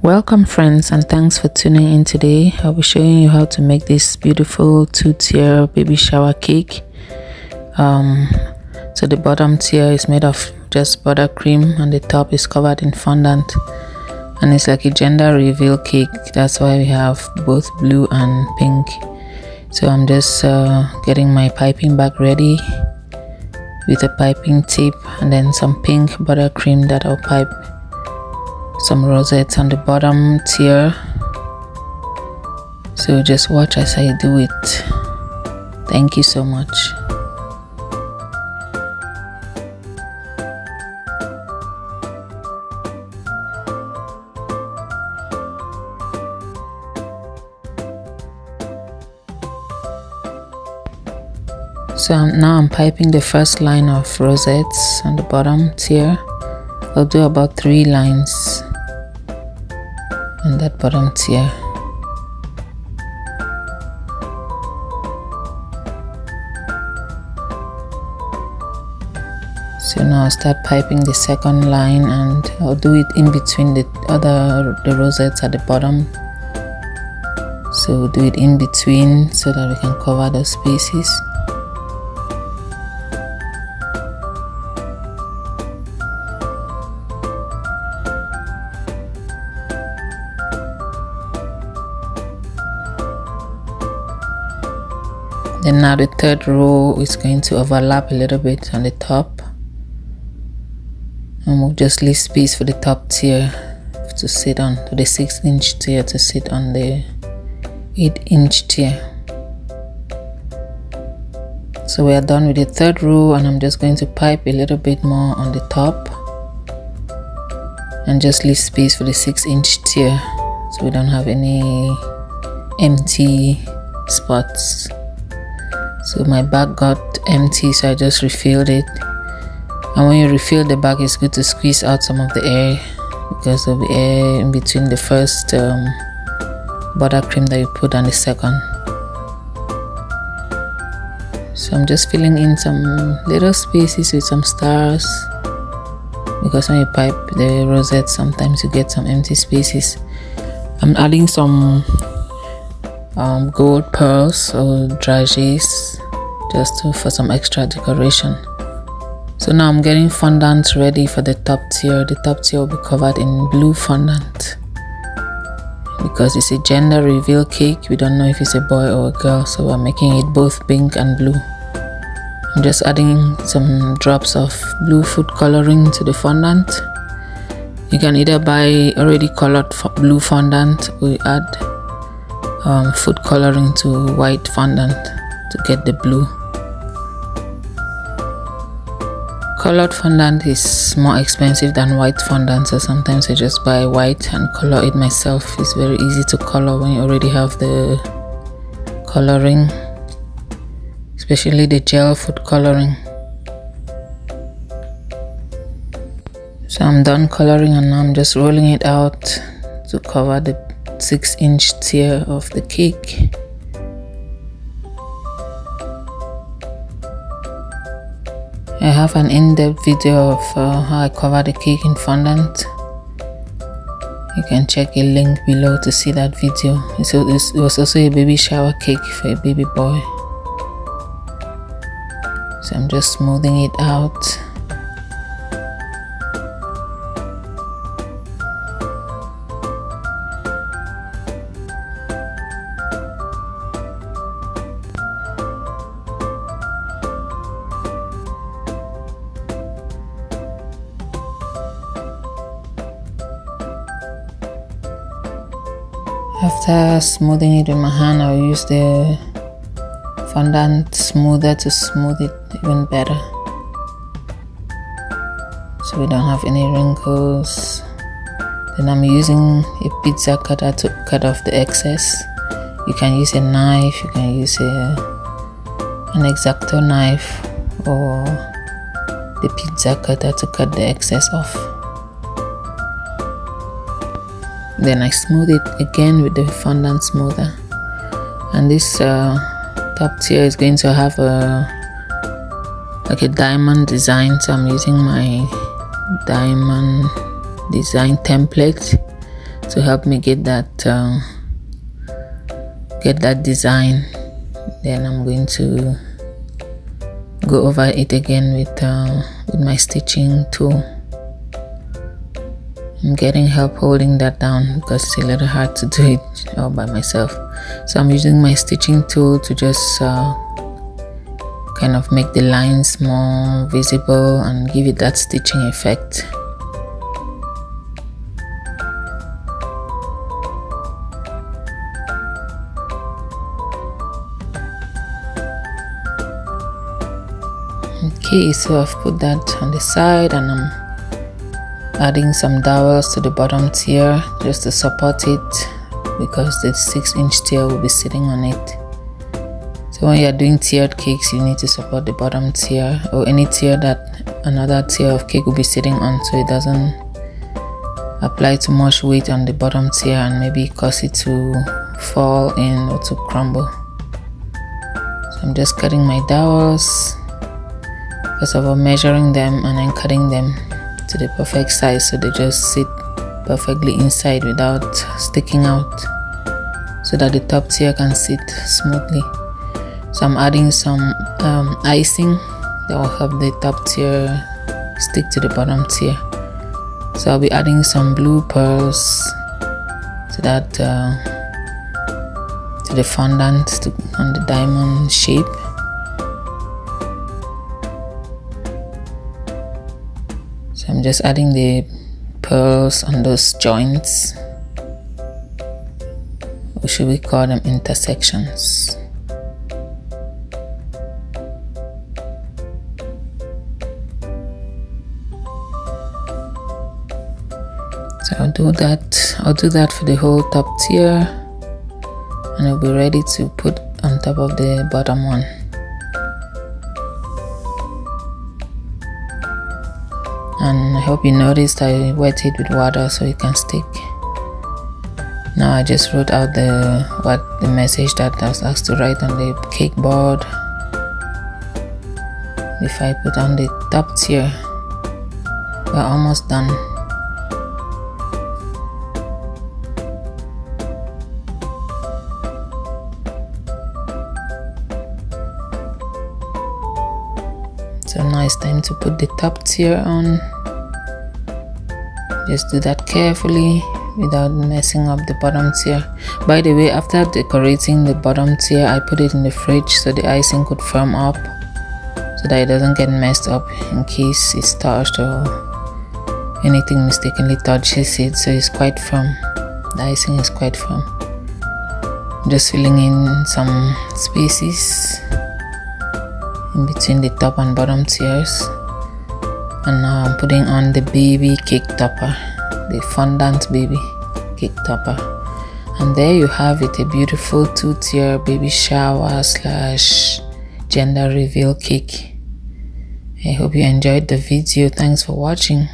Welcome friends, and thanks for tuning in today. I'll be showing you how to make this beautiful 2-tier baby shower cake. So the bottom tier is made of just buttercream and the top is covered in fondant, and it's like a gender reveal cake. That's why we have both blue and pink. So I'm just getting my piping bag ready with a piping tip and then some pink buttercream that I'll pipe some rosettes on the bottom tier. So just watch as I do it. Thank you so much. So now I'm piping the first line of rosettes on the bottom tier. I'll do about 3 lines on that bottom tier. So now I'll start piping the second line, and I'll do it in between the rosettes at the bottom. So we'll do it in between so that we can cover the spaces. Then now the third row is going to overlap a little bit on the top, and we'll just leave space for the top tier to sit on, to the 6-inch tier to sit on the 8-inch tier. So we are done with the third row, and I'm just going to pipe a little bit more on the top and just leave space for the 6-inch tier so we don't have any empty spots. So my bag got empty, so I just refilled it. And when you refill the bag, it's good to squeeze out some of the air, because there'll be air in between the first buttercream that you put on the second. So I'm just filling in some little spaces with some stars, because when you pipe the rosette, sometimes you get some empty spaces. I'm adding some gold pearls or dragées just for some extra decoration. So now I'm getting fondant ready for the top tier. The top tier will be covered in blue fondant because it's a gender reveal cake. We don't know if it's a boy or a girl, so we're making it both pink and blue. I'm just adding some drops of blue food coloring to the fondant. You can either buy already colored blue fondant or add food coloring to white fondant to get the blue. Colored fondant is more expensive than white fondant, so sometimes I just buy white and color it myself. It's very easy to color when you already have the coloring, especially the gel food coloring. So I'm done coloring, and now I'm just rolling it out to cover the 6-inch tier of the cake. I have an in-depth video of how I cover the cake in fondant. You can check a link below to see that video. It was also a baby shower cake for a baby boy. So I'm just smoothing it out. After smoothing it with my hand, I'll use the fondant smoother to smooth it even better, so we don't have any wrinkles. Then I'm using a pizza cutter to cut off the excess. You can use a knife, you can use an X-Acto knife or the pizza cutter to cut the excess off. Then I smooth it again with the fondant smoother, and this top tier is going to have like a diamond design, so I'm using my diamond design template to help me get that design. Then I'm going to go over it again with my stitching tool. I'm getting help holding that down because it's a little hard to do it all by myself. So I'm using my stitching tool to just kind of make the lines more visible and give it that stitching effect. Okay, so I've put that on the side and I'm adding some dowels to the bottom tier just to support it because the 6-inch tier will be sitting on it. So when you're doing tiered cakes, you need to support the bottom tier or any tier that another tier of cake will be sitting on, so it doesn't apply too much weight on the bottom tier and maybe cause it to fall in or to crumble. So I'm just cutting my dowels, first of all measuring them and then cutting them to the perfect size so they just sit perfectly inside without sticking out, so that the top tier can sit smoothly. So I'm adding some icing that will help the top tier stick to the bottom tier. So I'll be adding some blue pearls to that to the fondant on the diamond shape. So I'm just adding the pearls on those joints, or should we call them intersections. So I'll do that for the whole top tier, and it'll be ready to put on top of the bottom one. And I hope you noticed I wet it with water so it can stick. Now I just wrote out the message that I was asked to write on the cake board before I put on the top tier. We're almost done. So now it's time to put the top tier on. Just do that carefully without messing up the bottom tier. By the way, after decorating the bottom tier, I put it in the fridge so the icing could firm up, so that it doesn't get messed up in case it's touched or anything mistakenly touches it. So it's quite firm. The icing is quite firm. I'm just filling in some spaces in between the top and bottom tiers. And now I'm putting on the baby cake topper, the fondant baby cake topper. And there you have it, a beautiful 2-tier baby shower / gender reveal cake. I hope you enjoyed the video. Thanks for watching.